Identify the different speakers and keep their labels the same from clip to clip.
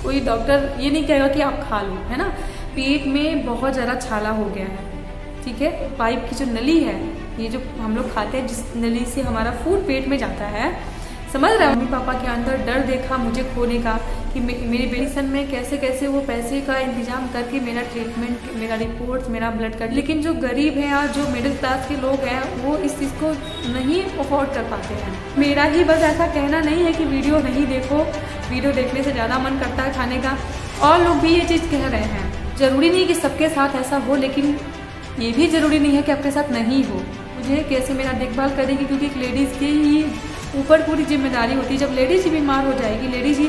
Speaker 1: कोई डॉक्टर ये नहीं कहेगा कि आप खा लो, है ना। पेट में बहुत ज़्यादा छाला हो गया है, ठीक है। पाइप की जो नली है, ये जो हम लोग खाते हैं, जिस नली से हमारा फूड पेट में जाता है, समझ रहे हैं। मम्मी पापा के अंदर डर देखा मुझे खोने का कि मेरी मेडिसिन में कैसे कैसे वो पैसे का इंतजाम करके मेरा ट्रीटमेंट, मेरा रिपोर्ट्स, मेरा ब्लड कर। लेकिन जो गरीब हैं या जो मिडिल क्लास के लोग हैं वो इस चीज़ को नहीं अफोर्ड कर पाते हैं। मेरा ही बस ऐसा कहना नहीं है कि वीडियो नहीं देखो, वीडियो देखने से ज़्यादा मन करता है खाने का। और लोग भी ये चीज़ कह रहे हैं। ज़रूरी नहीं कि सबके साथ ऐसा हो, लेकिन ये भी ज़रूरी नहीं है कि आपके साथ नहीं हो। मुझे कैसे मेरा देखभाल करेगी, क्योंकि एक लेडीज़ की ही ऊपर पूरी जिम्मेदारी होती है। जब लेडीज़ ही बीमार हो जाएगी, लेडीज़ ही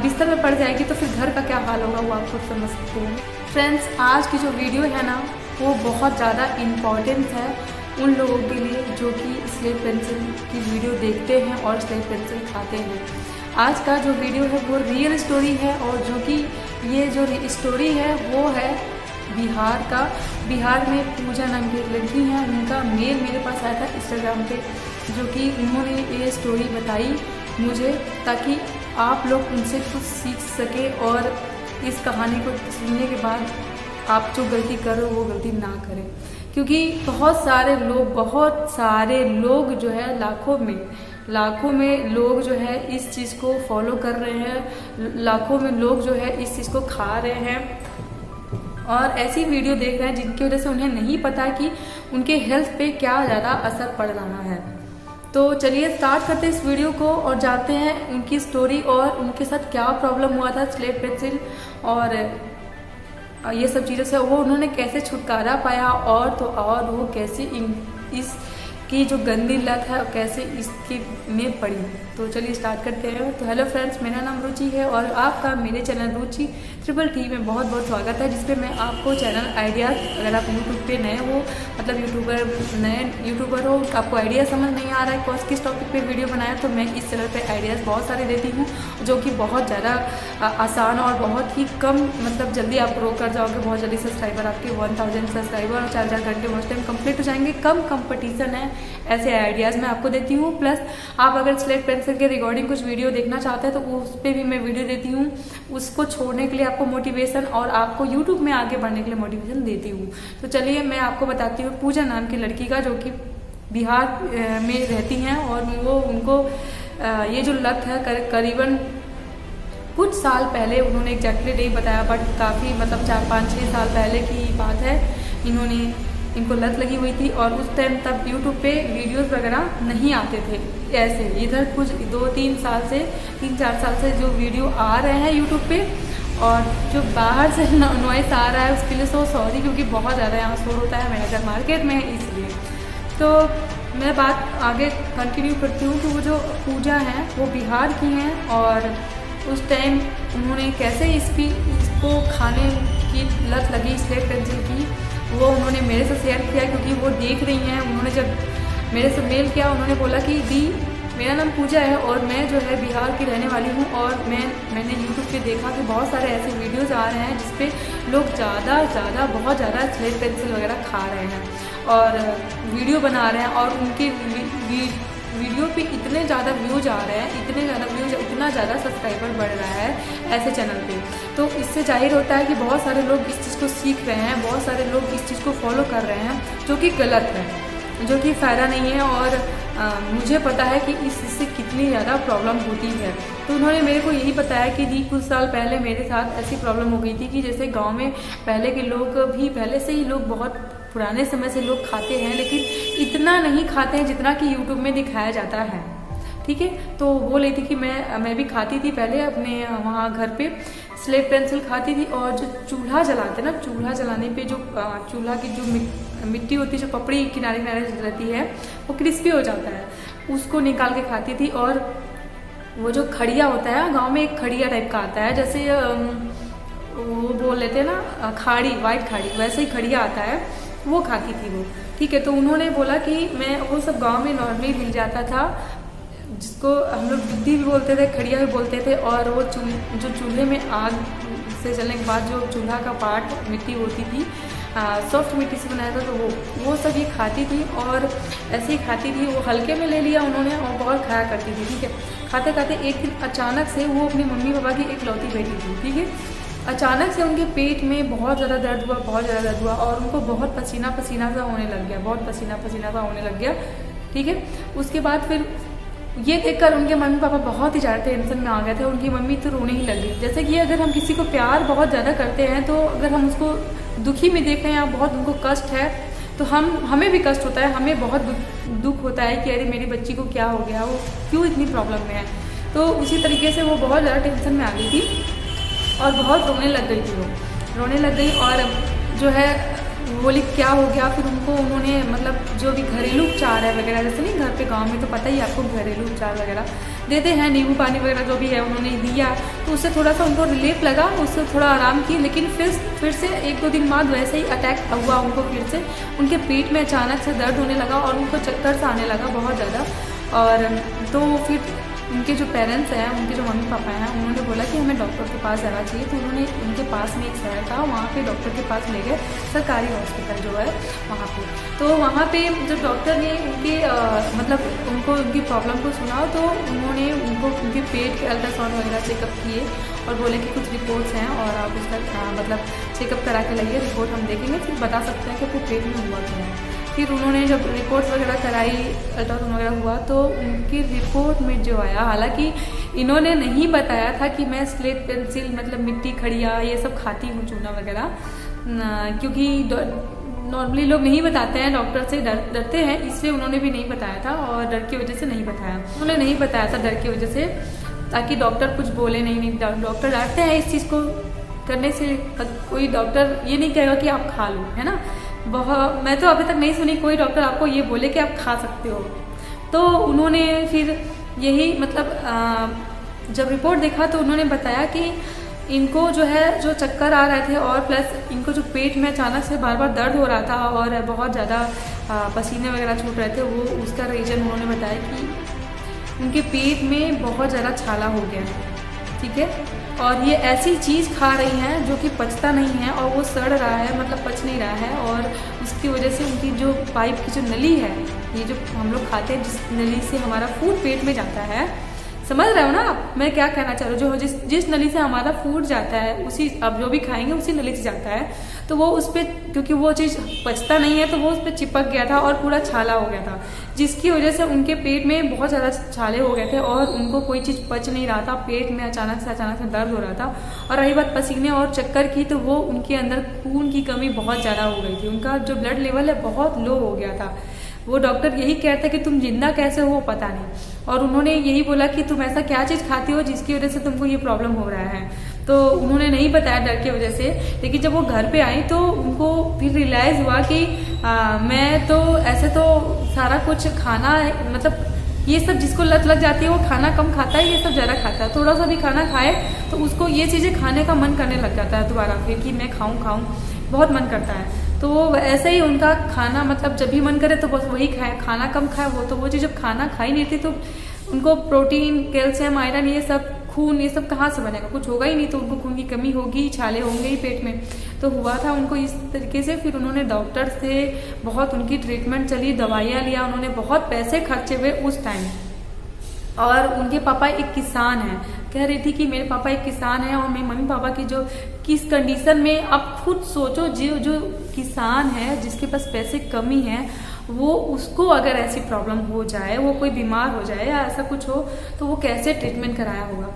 Speaker 1: बिस्तर में पड़ जाएगी, तो फिर घर का क्या हाल होगा वो आप खुद समझ सकते हो। फ्रेंड्स, आज की जो वीडियो है ना, वो बहुत ज़्यादा इम्पॉर्टेंट है उन लोगों के लिए जो कि स्लेट पेंसिल की वीडियो देखते हैं और स्लेट पेंसिल खाते हैं। आज का जो वीडियो है वो रियल स्टोरी है, और जो कि ये जो स्टोरी है वो है बिहार का। बिहार में पूजा नाम की एक लड़की है, उनका मेल मेरे पास आया था इंस्टाग्राम पे, जो कि उन्होंने ये स्टोरी बताई मुझे, ताकि आप लोग उनसे कुछ सीख सके और इस कहानी को सुनने के बाद आप जो गलती कर रहे हो वो गलती ना करें। क्योंकि बहुत सारे लोग जो है लाखों में लोग जो है इस चीज़ को फॉलो कर रहे हैं, लाखों में लोग जो है इस चीज़ को खा रहे हैं और ऐसी वीडियो देख रहे हैं जिनकी वजह से उन्हें नहीं पता कि उनके हेल्थ पे क्या ज़्यादा असर पड़ रहा है। तो चलिए स्टार्ट करते हैं इस वीडियो को और जानते हैं उनकी स्टोरी और उनके साथ क्या प्रॉब्लम हुआ था स्लेट पेंसिल और ये सब चीज़ों से वो उन्होंने कैसे छुटकारा पाया, और वो कैसे इसकी जो गंदी लत है कैसे इसके में पड़ी। तो चलिए स्टार्ट करते हैं। तो हेलो फ्रेंड्स, मेरा नाम रुचि है और आपका मेरे चैनल रुचि ट्रिपल टी में बहुत बहुत स्वागत है, जिसपे मैं आपको चैनल आइडियाज़, अगर आप यूट्यूब पे नए हो, मतलब नए यूट्यूबर हो, आपको आइडिया समझ नहीं आ रहा है किस टॉपिक पे वीडियो बनाया, तो मैं इस चैनल पे आइडियाज़ बहुत सारे देती हूँ, जो कि बहुत ज़्यादा आसान और बहुत ही कम, मतलब जल्दी आप ग्रो कर जाओगे। बहुत जल्दी सब्सक्राइबर आपके 1000 सब्सक्राइबर और 4 घंटे वॉच टाइम कंप्लीट हो जाएंगे। कम कंपटीशन है, ऐसे आइडियाज़ मैं आपको देती हूँ। प्लस आप अगर स्लेट पेंसिल के रिगार्डिंग कुछ वीडियो देखना चाहते हैं तो उस पर भी मैं वीडियो देती हूँ। उसको छोड़ने के लिए आपको मोटिवेशन और आपको यूट्यूब में आगे बढ़ने के लिए मोटिवेशन देती हूँ। तो चलिए मैं आपको बताती हूँ पूजा नाम की लड़की का, जो कि बिहार में रहती हैं और वो उनको ये जो लत है करीबन कुछ साल पहले, उन्होंने एग्जैक्टली नहीं बताया, बट काफ़ी मतलब 4-5-6 साल पहले की बात है, इनको लत लगी हुई थी। और उस टाइम तब यूट्यूब पे वीडियोस वगैरह नहीं आते थे ऐसे। इधर कुछ 3-4 साल से जो वीडियो आ रहे हैं यूट्यूब पे, और जो बाहर से नॉइस आ रहा है उसके लिए सॉरी, क्योंकि बहुत ज़्यादा यहाँ शोर होता है, मेरा घर मार्केट में है इसलिए। तो मैं बात आगे कंटिन्यू करती हूँ कि वो जो पूजा है वो बिहार की हैं, और उस टाइम उन्होंने कैसे इसको खाने की लत लगी स्लेट पेंसिल की, वो उन्होंने मेरे से शेयर किया, क्योंकि वो देख रही हैं। उन्होंने जब मेरे से मेल किया, उन्होंने बोला कि दी मेरा नाम पूजा है और मैं जो है बिहार की रहने वाली हूँ, और मैंने यूट्यूब पे देखा कि बहुत सारे ऐसे वीडियोज़ आ रहे हैं जिसपे लोग बहुत ज़्यादा स्लेट पेंसिल वगैरह खा रहे हैं और वीडियो बना रहे हैं, और उनके वीडियो पे इतने ज़्यादा व्यूज आ रहे हैं, इतना ज़्यादा सब्सक्राइबर बढ़ रहा है ऐसे चैनल पे। तो इससे जाहिर होता है कि बहुत सारे लोग इस चीज़ को सीख रहे हैं, बहुत सारे लोग इस चीज़ को फॉलो कर रहे हैं, जो कि गलत है, जो कि फ़ायदा नहीं है। और मुझे पता है कि इससे कितनी ज़्यादा प्रॉब्लम होती है। तो उन्होंने मेरे को यही बताया कि दी कुछ साल पहले मेरे साथ ऐसी प्रॉब्लम हो गई थी कि जैसे गांव में पहले के लोग भी, पहले से ही लोग, बहुत पुराने समय से लोग खाते हैं, लेकिन इतना नहीं खाते हैं जितना कि यूट्यूब में दिखाया जाता है, ठीक है। तो बोल रही थी कि मैं भी खाती थी पहले अपने वहाँ घर पे स्लेट पेंसिल खाती थी, और जो चूल्हा जलाते ना, चूल्हा जलाने पे जो चूल्हा की जो मिट्टी होती है, जो पपड़ी किनारे रहती है, वो क्रिस्पी हो जाता है, उसको निकाल के खाती थी। और वो जो खड़िया होता है, गांव में एक खड़िया टाइप का आता है, जैसे वो बोल लेते हैं ना खाड़ी, वाइट खाड़ी, वैसे ही खड़िया आता है, वो खाती थी वो, ठीक है। तो उन्होंने बोला कि मैं वो सब गांव में नॉर्मली मिल जाता था, जिसको हम लोग गिद्दी भी बोलते थे, खड़िया भी बोलते थे। और वो जो चूल्हे में आग से जलने के बाद जो चूल्हा का पार्ट मिट्टी होती थी, सॉफ्ट मिट्टी से बनाया था, तो वो सब ये खाती थी और ऐसे ही खाती थी। वो हल्के में ले लिया उन्होंने और बहुत खाया करती थी, ठीक है। खाते खाते एक दिन अचानक से, वो अपनी मम्मी पापा की इकलौती बेटी थी, ठीक है, अचानक से उनके पेट में बहुत ज़्यादा दर्द हुआ, बहुत ज़्यादा दर्द हुआ और उनको बहुत पसीना पसीना सा होने लग गया, बहुत पसीना पसीना सा होने लग गया, ठीक है। उसके बाद फिर ये देखकर उनके मम्मी पापा बहुत ही ज़्यादा टेंशन में आ गए थे। उनकी मम्मी तो रोने ही लग गई। जैसे कि अगर हम किसी को प्यार बहुत ज़्यादा करते हैं तो अगर हम उसको दुखी में देखें या बहुत उनको कष्ट है तो हमें भी कष्ट होता है, हमें बहुत दुख होता है कि अरे मेरी बच्ची को क्या हो गया, वो क्यों इतनी प्रॉब्लम में है। तो उसी तरीके से वो बहुत ज़्यादा टेंशन में आ गई थी और बहुत रोने लग गई थी। वो रोने लग गई और जो है बोली क्या हो गया। फिर उन्होंने मतलब जो भी घरेलू उपचार है वगैरह, जैसे नहीं घर पे गांव में तो पता ही आपको घरेलू उपचार वगैरह देते हैं, नींबू पानी वगैरह जो भी है उन्होंने दिया, तो उससे थोड़ा सा उनको रिलीफ लगा, उससे थोड़ा आराम की। लेकिन फिर से 1-2 दिन बाद वैसे ही अटैक हुआ उनको, फिर से उनके पेट में अचानक से दर्द होने लगा और उनको चक्कर सा आने लगा बहुत ज़्यादा। और तो फिर उनके जो पेरेंट्स हैं, उनके जो मम्मी पापा हैं, उन्होंने बोला कि हमें डॉक्टर के पास जाना चाहिए। तो उन्होंने उनके पास में एक शहर था, वहाँ पे डॉक्टर के पास ले गए, सरकारी हॉस्पिटल जो है वहाँ पे। तो वहाँ पे जब डॉक्टर ने उनके मतलब उनको उनकी प्रॉब्लम को सुना तो उन्होंने उनको उनके पेट के अल्ट्रासाउंड वगैरह चेकअप किए और बोले कि कुछ रिपोर्ट्स हैं और आप उसका मतलब चेकअप करा के लाइए, रिपोर्ट हम देखेंगे फिर बता सकते हैं कि आपके पेट में हुआ क्या है। फिर उन्होंने जब रिपोर्ट्स वगैरह कराई, अल्ट्रासाउंड वगैरह हुआ तो उनकी रिपोर्ट में जो आया, हालांकि इन्होंने नहीं बताया था कि मैं स्लेट पेंसिल मतलब मिट्टी खड़िया ये सब खाती हूँ, चूना वगैरह, क्योंकि नॉर्मली लोग नहीं बताते हैं, डॉक्टर से डरते हैं, इसलिए उन्होंने भी नहीं बताया था और डर की वजह से नहीं बताया। उन्होंने नहीं बताया था डर की वजह से, ताकि डॉक्टर कुछ बोले नहीं। डॉक्टर डरते हैं इस चीज़ को करने से। कोई डॉक्टर ये नहीं कहेगा कि आप खा लो, है ना। मैं तो अभी तक नहीं सुनी कोई डॉक्टर आपको ये बोले कि आप खा सकते हो। तो उन्होंने फिर यही मतलब जब रिपोर्ट देखा तो उन्होंने बताया कि इनको जो है जो चक्कर आ रहे थे और प्लस इनको जो पेट में अचानक से बार बार दर्द हो रहा था और बहुत ज़्यादा पसीने वगैरह छूट रहे थे, वो उसका रीज़न उन्होंने बताया कि उनके पेट में बहुत ज़्यादा छाला हो गया है, ठीक है। और ये ऐसी चीज़ खा रही हैं जो कि पचता नहीं है और वो सड़ रहा है, मतलब पच नहीं रहा है, और उसकी वजह से उनकी जो पाइप की जो नली है, ये जो हम लोग खाते हैं जिस नली से हमारा फूड पेट में जाता है, समझ रहे हो ना आप मैं क्या कहना चाह रही हूँ। जो जिस नली से हमारा फूड जाता है उसी, अब जो भी खाएंगे उसी नली से जाता है, तो वो उस पर क्योंकि वो चीज़ पचता नहीं है तो वो उस पर चिपक गया था और पूरा छाला हो गया था, जिसकी वजह से उनके पेट में बहुत ज़्यादा छाले हो गए थे और उनको कोई चीज़ पच नहीं रहा था, पेट में अचानक से दर्द हो रहा था। और रही बात पसीने और चक्कर की, तो वो उनके अंदर खून की कमी बहुत ज़्यादा हो गई थी, उनका जो ब्लड लेवल है बहुत लो हो गया था। वो डॉक्टर यही कहते कि तुम जिंदा कैसे हो पता नहीं, और उन्होंने यही बोला कि तुम ऐसा क्या चीज़ खाती हो जिसकी वजह से तुमको ये प्रॉब्लम हो रहा है। तो उन्होंने नहीं बताया डर की वजह से, लेकिन जब वो घर पे आई तो उनको फिर रियलाइज़ हुआ कि मैं तो ऐसे तो सारा कुछ खाना मतलब ये सब जिसको लत लग जाती है वो खाना कम खाता है, ये सब ज़्यादा खाता है। थोड़ा सा भी खाना खाए तो उसको ये चीज़ें खाने का मन करने लग जाता है दोबारा फिर कि मैं खाऊं बहुत मन करता है। तो वो ऐसे ही उनका खाना मतलब जब भी मन करे तो बस वही खाए, खाना कम खाए। वो चीज़ जब खाना खा ही नहीं थी तो उनको प्रोटीन, कैल्शियम, आयरन ये सब, खून ये सब कहाँ से बनेगा, कुछ होगा ही नहीं, तो उनको खून की कमी होगी, छाले होंगे ही पेट में। तो हुआ था उनको इस तरीके से। फिर उन्होंने डॉक्टर से बहुत उनकी ट्रीटमेंट चली, दवाइयाँ लिया, उन्होंने बहुत पैसे खर्चे हुए उस टाइम। और उनके पापा एक किसान हैं, कह रही थी कि मेरे पापा एक किसान हैं और मेरे मम्मी पापा की जो किस कंडीशन में, आप खुद सोचो, जो किसान है जिसके पास पैसे कमी है, वो उसको अगर ऐसी प्रॉब्लम हो जाए, वो कोई बीमार हो जाए या ऐसा कुछ हो तो वो कैसे ट्रीटमेंट कराया होगा।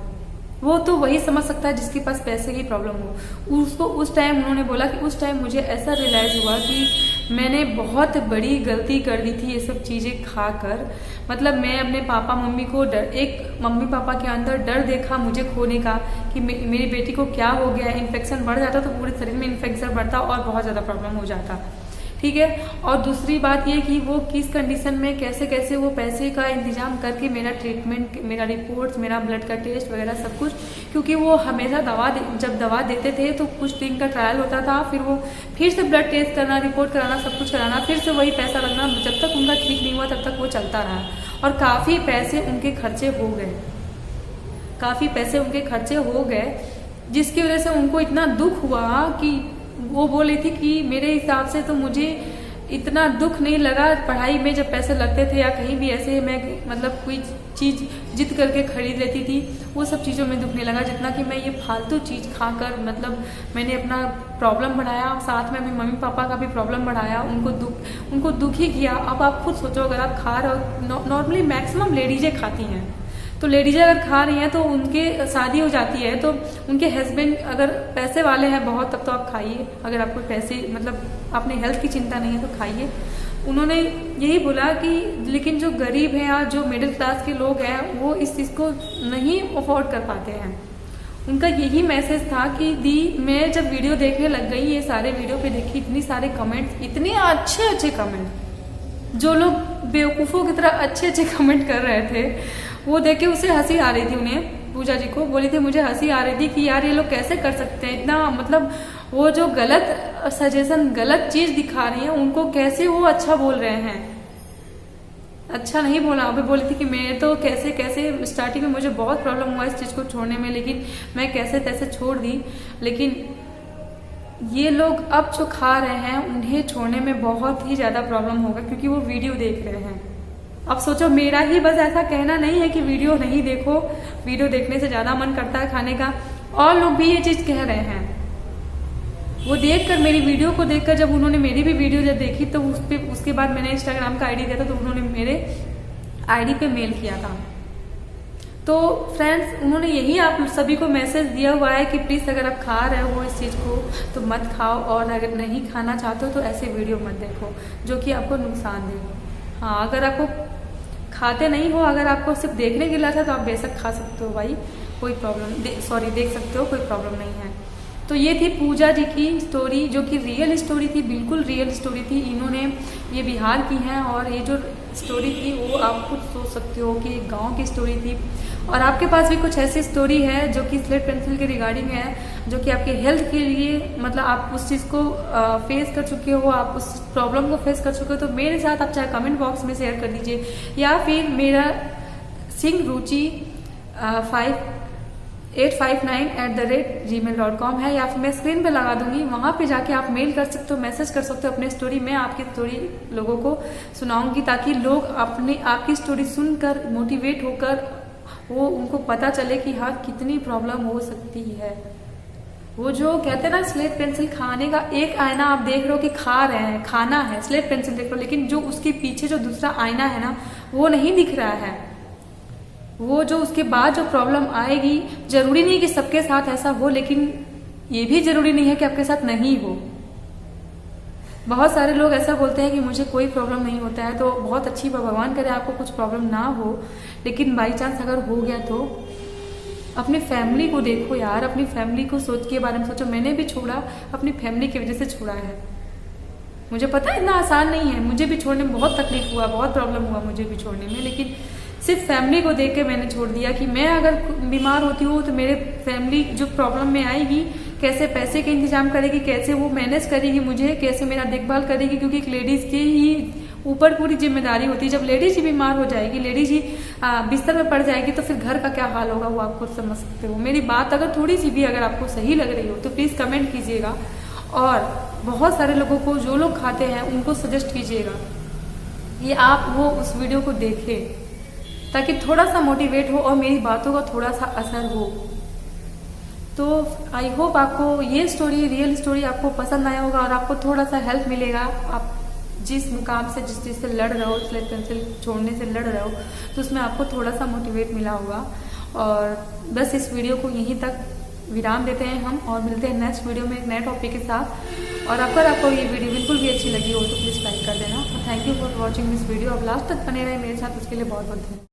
Speaker 1: वो तो वही समझ सकता है जिसके पास पैसे की प्रॉब्लम हो। उसको उस टाइम उन्होंने बोला कि उस टाइम मुझे ऐसा रियलाइज़ हुआ कि मैंने बहुत बड़ी गलती कर दी थी ये सब चीज़ें खाकर। मतलब मैं अपने पापा मम्मी को एक मम्मी पापा के अंदर डर देखा मुझे खोने का कि मेरी बेटी को क्या हो गया, इन्फेक्शन बढ़ जाता तो पूरे शरीर में इन्फेक्शन बढ़ता और बहुत ज़्यादा प्रॉब्लम हो जाता, ठीक है। और दूसरी बात ये कि वो किस कंडीशन में कैसे कैसे वो पैसे का इंतजाम करके मेरा ट्रीटमेंट, मेरा रिपोर्ट्स, मेरा ब्लड का टेस्ट वगैरह सब कुछ, क्योंकि वो हमेशा जब दवा देते थे तो कुछ दिन का ट्रायल होता था, फिर वो फिर से ब्लड टेस्ट करना, रिपोर्ट कराना, सब कुछ कराना, फिर से वही पैसा लगना, जब तक उनका ठीक नहीं हुआ तब तक वो चलता रहा। और काफ़ी पैसे उनके खर्चे हो गए, जिसकी वजह से उनको इतना दुख हुआ कि वो बोली थी कि मेरे हिसाब से तो मुझे इतना दुख नहीं लगा पढ़ाई में जब पैसे लगते थे या कहीं भी ऐसे मैं मतलब कोई चीज़ जिद करके खरीद लेती थी, वो सब चीज़ों में दुखने लगा, जितना कि मैं ये फालतू चीज़ खाकर मतलब मैंने अपना प्रॉब्लम बढ़ाया, साथ में अपने मम्मी पापा का भी प्रॉब्लम बढ़ाया, उनको दुख ही किया। अब आप खुद सोचो, अगर आप खा रहे हो, नॉर्मली मैक्सिमम लेडीजें खाती हैं, तो लेडीजें अगर खा रही हैं तो उनके शादी हो जाती है, तो उनके हस्बैंड अगर पैसे वाले हैं बहुत, तब तो आप खाइए। अगर आपको पैसे मतलब अपने हेल्थ की चिंता नहीं है तो खाइए। उन्होंने यही बोला कि लेकिन जो गरीब हैं या जो मिडिल क्लास के लोग हैं वो इस चीज़ को नहीं अफोर्ड कर पाते हैं। उनका यही मैसेज था कि दी, मैं जब वीडियो देखने लग गई, ये सारे वीडियो पे देखी, इतनी सारे कमेंट्स, इतने अच्छे कमेंट, जो लोग बेवकूफ़ों की तरह अच्छे कमेंट कर रहे थे, वो देख के उसे हंसी आ रही थी। उन्हें, पूजा जी को बोली थी, मुझे हंसी आ रही थी कि यार ये लोग कैसे कर सकते हैं इतना, मतलब वो जो गलत सजेशन, गलत चीज़ दिखा रही है, उनको कैसे वो अच्छा बोल रहे हैं। अच्छा नहीं बोला, अभी बोली थी कि मैं तो कैसे स्टार्टिंग में मुझे बहुत प्रॉब्लम हुआ इस चीज़ को छोड़ने में, लेकिन मैं कैसे तैसे छोड़ दी। लेकिन ये लोग अब जो खा रहे हैं उन्हें छोड़ने में बहुत ही ज़्यादा प्रॉब्लम होगा, क्योंकि वो वीडियो देख रहे हैं। अब सोचो, मेरा ही बस ऐसा कहना नहीं है कि वीडियो नहीं देखो, वीडियो देखने से ज़्यादा मन करता है खाने का, और लोग भी ये चीज़ कह रहे हैं। वो देखकर, मेरी वीडियो को देखकर, जब उन्होंने मेरी भी वीडियो जब देखी तो उसके बाद मैंने इंस्टाग्राम का आईडी दिया था, तो उन्होंने मेरे आईडी पे मेल किया था। तो फ्रेंड्स, उन्होंने यही आप सभी को मैसेज दिया हुआ है कि प्लीज़ अगर आप खा रहे हो इस चीज़ को तो मत खाओ, और अगर नहीं खाना चाहते हो तो ऐसे वीडियो मत देखो जो कि आपको नुकसान दे। हाँ, अगर आपको खाते नहीं हो, अगर आपको सिर्फ देखने के लिए था तो आप बेशक खा सकते हो भाई, कोई प्रॉब्लम, देख सकते हो, कोई प्रॉब्लम नहीं है। तो ये थी पूजा जी की स्टोरी, जो कि रियल स्टोरी थी, बिल्कुल रियल स्टोरी थी। इन्होंने ये बिहार की हैं, और ये जो स्टोरी थी वो आप खुद सोच सकते हो कि एक गांव की स्टोरी थी। और आपके पास भी कुछ ऐसी स्टोरी है जो कि स्लेट पेंसिल के रिगार्डिंग है, जो कि आपके हेल्थ के लिए, मतलब आप उस चीज़ को फेस कर चुके हो, आप उस प्रॉब्लम को फेस कर चुके हो, तो मेरे साथ आप चाहे कमेंट बॉक्स में शेयर कर दीजिए, या फिर मेरा सिंहरुचि 5859@gmail.com है, या फिर मैं स्क्रीन पे लगा दूंगी, वहां पे जाके आप मेल कर सकते हो, मैसेज कर सकते हो अपने स्टोरी। मैं आपकी स्टोरी लोगों को सुनाऊंगी, ताकि लोग आपकी स्टोरी सुनकर मोटिवेट होकर वो उनको पता चले कि हाँ कितनी प्रॉब्लम हो सकती है। वो जो कहते हैं ना, स्लेट पेंसिल खाने का एक आईना आप देख रहे हो कि खा रहे हैं, खाना है, स्लेट पेंसिल देख रहे हो, लेकिन जो उसके पीछे जो दूसरा आईना है ना, वो नहीं दिख रहा है। वो जो उसके बाद जो प्रॉब्लम आएगी, जरूरी नहीं कि सबके साथ ऐसा हो, लेकिन ये भी जरूरी नहीं है कि आपके साथ नहीं हो। बहुत सारे लोग ऐसा बोलते हैं कि मुझे कोई प्रॉब्लम नहीं होता है, तो बहुत अच्छी बात, भगवान करे आपको कुछ प्रॉब्लम ना हो, लेकिन बाई चांस अगर हो गया तो अपनी फैमिली को देखो यार, अपनी फैमिली को सोच के बारे में सोचो। मैंने भी छोड़ा, अपनी फैमिली की वजह से छोड़ा है। मुझे पता है इतना आसान नहीं है, मुझे भी छोड़ने में बहुत तकलीफ हुआ, बहुत प्रॉब्लम हुआ मुझे भी छोड़ने में, लेकिन सिर्फ फैमिली को देख के मैंने छोड़ दिया कि मैं अगर बीमार होती हूँ तो मेरे फैमिली जो प्रॉब्लम में आएगी, कैसे पैसे का इंतजाम करेगी, कैसे वो मैनेज करेगी मुझे, कैसे मेरा देखभाल करेगी, क्योंकि एक लेडीज की ही ऊपर पूरी जिम्मेदारी होती है। जब लेडीज ही बीमार हो जाएगी, लेडीज ही बिस्तर में पड़ जाएगी, तो फिर घर का क्या हाल होगा वो आप खुद समझ सकते हो। मेरी बात अगर थोड़ी सी भी अगर आपको सही लग रही हो तो प्लीज़ कमेंट कीजिएगा, और बहुत सारे लोगों को, जो लोग खाते हैं, उनको सजेस्ट कीजिएगा कि आप वो उस वीडियो को देखें, ताकि थोड़ा सा मोटिवेट हो और मेरी बातों का थोड़ा सा असर हो। तो आई होप आपको ये स्टोरी, रियल स्टोरी आपको पसंद आया होगा, और आपको थोड़ा सा हेल्प मिलेगा। आप जिस मुकाम से, जिस चीज़ से लड़ रहे हो, स्लेट पेंसिल छोड़ने से लड़ रहे हो, तो उसमें आपको थोड़ा सा मोटिवेट मिला होगा। और बस इस वीडियो को यहीं तक विराम देते हैं हम, और मिलते हैं नेक्स्ट वीडियो में एक नए टॉपिक के साथ। और अगर आपको ये वीडियो बिल्कुल भी अच्छी लगी हो तो प्लीज़ लाइक कर देना। Thank you for watching this video. अब लास्ट तक बने रहे मेरे साथ, उसके लिए बहुत बहुत धन्यवाद।